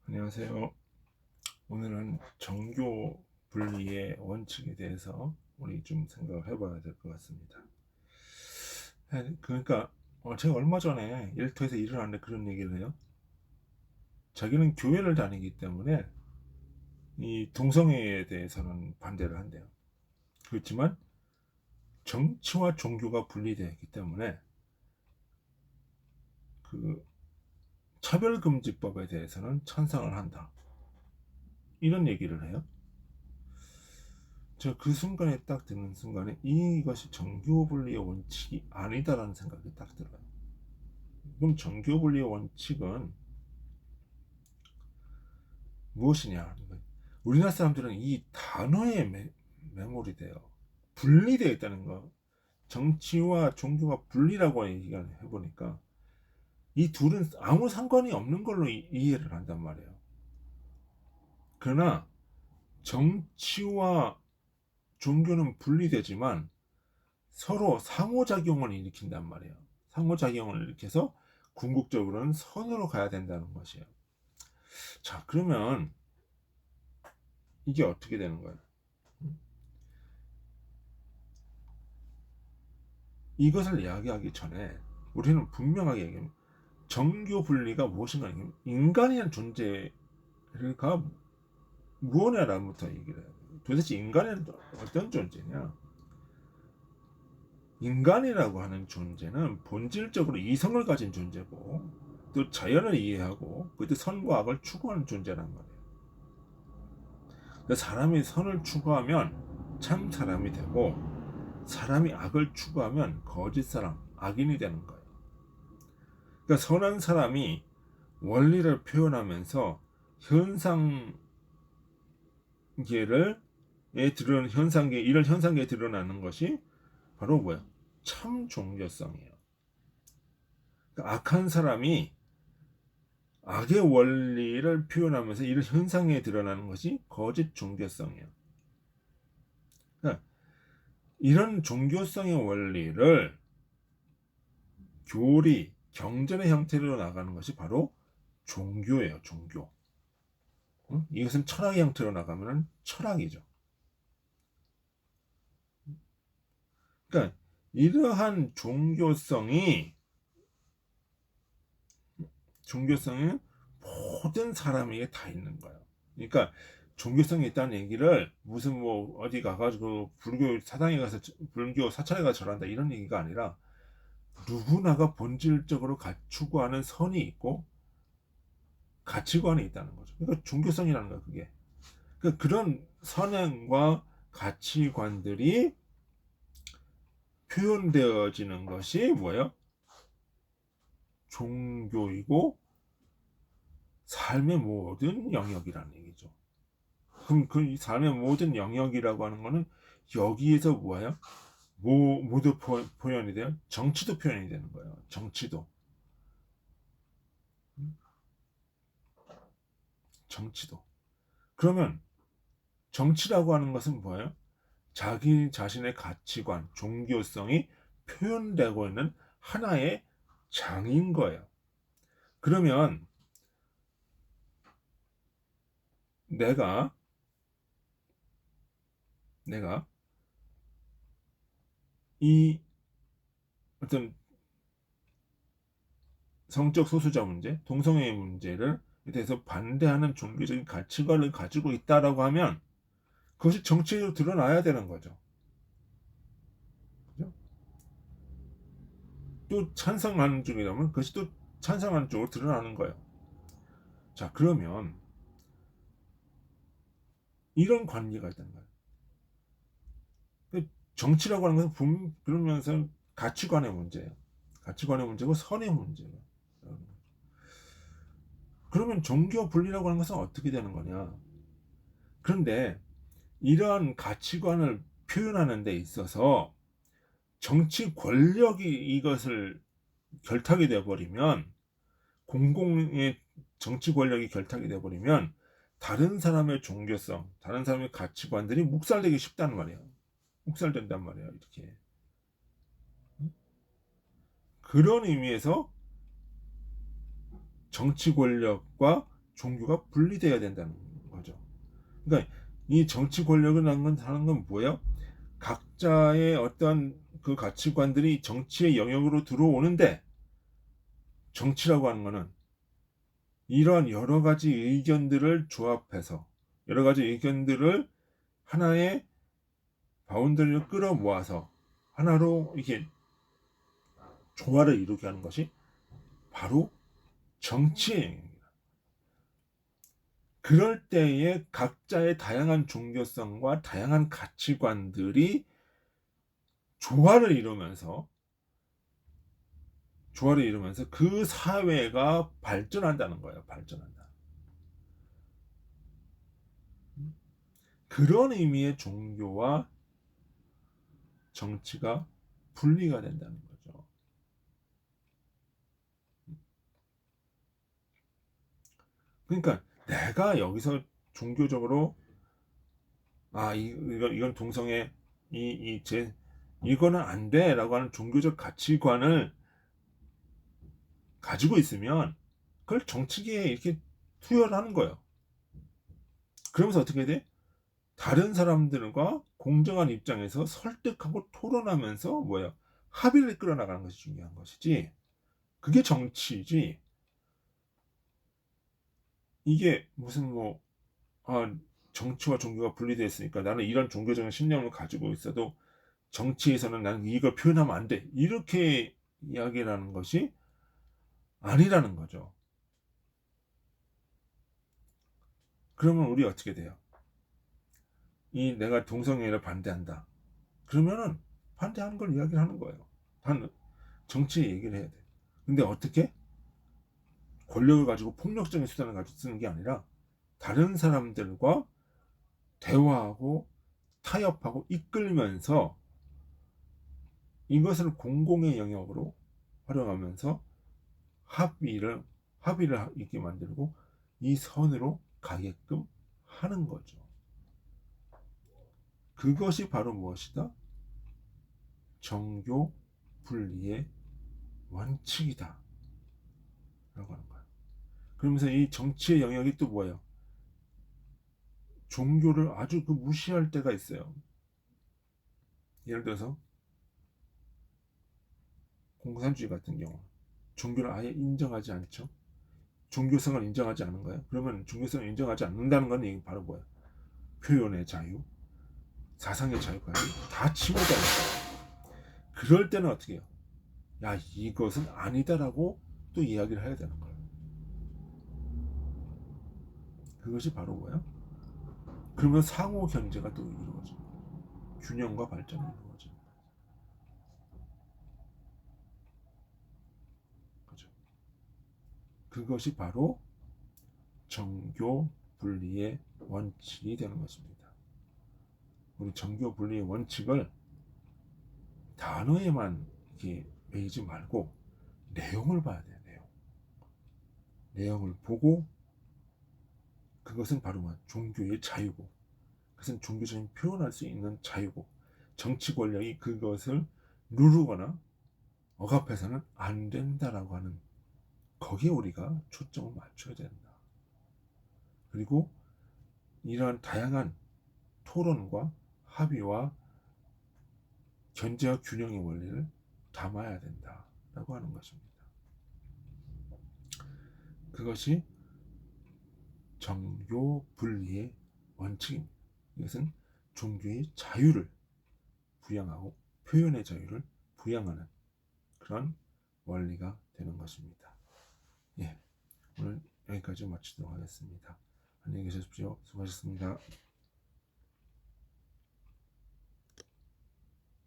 안녕하세요. 오늘은 정교 분리의 원칙에 대해서 우리 좀 생각을 해봐야 될 것 같습니다. 그러니까 제가 얼마 전에 일터에서 일을 하는데 그런 얘기를 해요. 자기는 교회를 다니기 때문에 이 동성애에 대해서는 반대를 한대요. 그렇지만 정치와 종교가 분리되어 있기 때문에 그 차별금지법에 대해서는 찬성을 한다. 이런 얘기를 해요. 제가 그 순간에 딱 드는 순간에 이것이 정교분리의 원칙이 아니다라는 생각이 딱 들어요. 그럼 정교분리의 원칙은 무엇이냐? 우리나라 사람들은 이 단어에 매몰이 돼요. 분리되어 있다는 거. 정치와 종교가 분리라고 얘기를 해보니까 이 둘은 아무 상관이 없는 걸로 이해를 한단 말이에요. 그러나 정치와 종교는 분리되지만 서로 상호작용을 일으킨단 말이에요. 상호작용을 일으켜서 궁극적으로는 선으로 가야 된다는 것이에요. 자, 그러면 이게 어떻게 되는 거예요? 이것을 이야기하기 전에 우리는 분명하게 얘기합니다. 정교 분리가 무엇인가? 인간이라는 존재가 무엇이냐부터 얘기를 해요. 도대체 인간은 어떤 존재냐? 인간이라고 하는 존재는 본질적으로 이성을 가진 존재고 또 자연을 이해하고 그때 선과 악을 추구하는 존재란 말이에요. 사람이 선을 추구하면 참 사람이 되고 사람이 악을 추구하면 거짓 사람, 악인이 되는 거예요. 그러니까 선한 사람이 원리를 표현하면서 현상계를 드러나는 현상계 이런 현상계에 드러나는 것이 바로 뭐야? 참 종교성이에요. 그러니까 악한 사람이 악의 원리를 표현하면서 이런 현상에 드러나는 것이 거짓 종교성이에요. 그러니까 이런 종교성의 원리를 교리, 경전의 형태로 나가는 것이 바로 종교예요. 종교. 이것은 철학의 형태로 나가면 철학이죠. 그러니까 이러한 종교성이 모든 사람에게 다 있는 거예요. 그러니까 종교성이 있다는 얘기를 무슨 뭐 어디 가가지고 불교 사당에 가서 불교 사찰에 가서 절한다 이런 얘기가 아니라 누구나가 본질적으로 추구하는 선이 있고 가치관이 있다는 거죠. 그러니까 종교성이라는 거야 그게. 그러니까 그런 선행과 가치관들이 표현되어지는 것이 뭐예요? 종교이고 삶의 모든 영역이라는 얘기죠. 그럼 그 삶의 모든 영역이라고 하는 거는 여기에서 뭐예요? 모두 표현이 돼요? 정치도 표현이 되는 거예요. 정치도. 정치도. 그러면 정치라고 하는 것은 뭐예요? 자기 자신의 가치관, 종교성이 표현되고 있는 하나의 장인 거예요. 그러면 내가 이 어떤 성적 소수자 문제, 동성애 문제를 대해서 반대하는 종교적인 가치관을 가지고 있다라고 하면 그것이 정치로 드러나야 되는 거죠. 그죠? 또 찬성하는 쪽이라면 그것이 또 찬성하는 쪽으로 드러나는 거예요. 자, 그러면 이런 관계가 있다는 거예요. 정치라고 하는 것은 그러면서 가치관의 문제예요. 가치관의 문제고 선의 문제예요. 그러면 종교 분리라고 하는 것은 어떻게 되는 거냐? 그런데 이러한 가치관을 표현하는 데 있어서 정치 권력이 이것을 결탁이 되어버리면 공공의 정치 권력이 결탁이 되어버리면 다른 사람의 종교성, 다른 사람의 가치관들이 묵살되기 쉽다는 말이에요. 묵살된단 말이에요. 이렇게. 그런 의미에서 정치 권력과 종교가 분리되어야 된다는 거죠. 그러니까 이 정치 권력을 하는 건 뭐예요? 각자의 어떤 그 가치관들이 정치의 영역으로 들어오는데, 정치라고 하는 거는 이러한 여러 가지 의견들을 조합해서, 여러 가지 의견들을 하나의 바운더리를 끌어모아서 하나로 이렇게 조화를 이루게 하는 것이 바로 정치의 영역입니다. 그럴 때에 각자의 다양한 종교성과 다양한 가치관들이 조화를 이루면서 그 사회가 발전한다는 거예요. 발전한다. 그런 의미의 종교와 정치가 분리가 된다는 거죠. 그러니까 내가 여기서 종교적으로 이건 동성애 이거는 안 돼라고 하는 종교적 가치관을 가지고 있으면 그걸 정치계에 이렇게 투여를 하는 거예요. 그러면서 어떻게 돼? 다른 사람들과 공정한 입장에서 설득하고 토론하면서 합의를 끌어나가는 것이 중요한 것이지. 그게 정치지. 이게 무슨 정치와 종교가 분리되어 있으니까 나는 이런 종교적인 신념을 가지고 있어도 정치에서는 나는 이걸 표현하면 안 돼. 이렇게 이야기를 하는 것이 아니라는 거죠. 그러면 우리 어떻게 돼요? 내가 동성애를 반대한다. 그러면은 반대하는 걸 이야기를 하는 거예요. 정치에 얘기를 해야 돼. 근데 어떻게? 권력을 가지고 폭력적인 수단을 가지고 쓰는 게 아니라 다른 사람들과 대화하고 타협하고 이끌면서 이것을 공공의 영역으로 활용하면서 합의를 있게 만들고 이 선으로 가게끔 하는 거죠. 그것이 바로 무엇이다? 정교 분리의 원칙이다 라고 하는 거예요. 그러면서 이 정치의 영역이 또 뭐예요? 종교를 아주 무시할 때가 있어요. 예를 들어서 공산주의 같은 경우 종교를 아예 인정하지 않죠. 종교성을 인정하지 않은 거예요. 그러면 종교성을 인정하지 않는다는 건 바로 뭐예요? 표현의 자유, 사상의 자유까지 다 침해되는 거예요. 그럴 때는 어떻게 해요? 야, 이것은 아니다라고 또 이야기를 해야 되는 거예요. 그것이 바로 뭐야? 그러면 상호 견제가 또 이루어집니다. 균형과 발전이 이루어집니다. 그죠? 그것이 바로 정교 분리의 원칙이 되는 것입니다. 우리 정교 분리의 원칙을 단어에만 이렇게 매이지 말고 내용을 봐야 돼요. 내용을 보고 그것은 바로 종교의 자유고, 그것은 종교적인 표현할 수 있는 자유고, 정치 권력이 그것을 누르거나 억압해서는 안 된다라고 하는, 거기에 우리가 초점을 맞춰야 된다. 그리고 이러한 다양한 토론과 합의와 견제와 균형의 원리를 담아야 된다라고 하는 것입니다. 그것이 정교 분리의 원칙입니다. 이것은 종교의 자유를 부양하고 표현의 자유를 부양하는 그런 원리가 되는 것입니다. 예, 오늘 여기까지 마치도록 하겠습니다. 안녕히 계십시오. 수고하셨습니다.